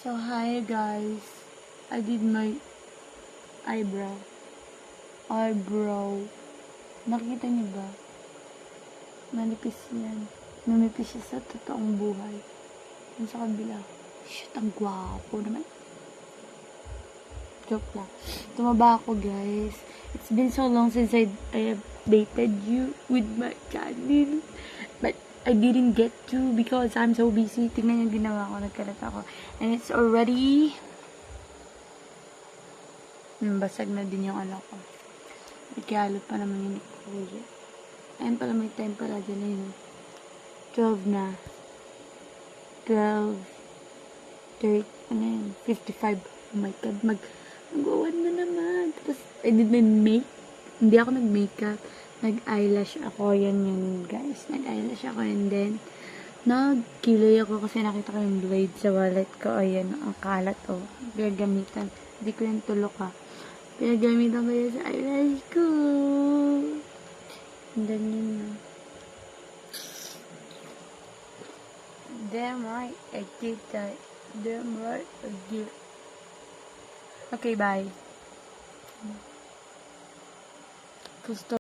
So, hi guys. I did my eyebrow. Nakita niyo ba? Manipis yan. Namipis siya sa totoong buhay. Yung sa kabila. Shit, ang gwapo naman. Joke lang. Tumaba ako, guys. It's been so long since I updated you with my channel. But I didn't get to because I'm so busy. Tingnan yung ginawa ko. Nagkalat ako. And it's already... basag na din yung ano ko. Nagkihalot pa naman yung kuya. Ayun pala, may time pala dyan yun. 12 na. 12. 30. Ano yun? 55. Oh my God. Mag-1 na naman. Tapos, I did my make. Hindi ako nag-makeup. Nag-eyelash ako. Yan guys. Nag-eyelash ako. And then, nagkilay ako kasi nakita ko yung blade sa wallet ko. Ayan. Ang kalat. Oh. Pinagamitan. Hindi ko yung tulok ha. Pinagamitan ko yun sa eyelash ko. And then yun na. Damn right. I did that. Damn right. I did. Okay, bye. Gusto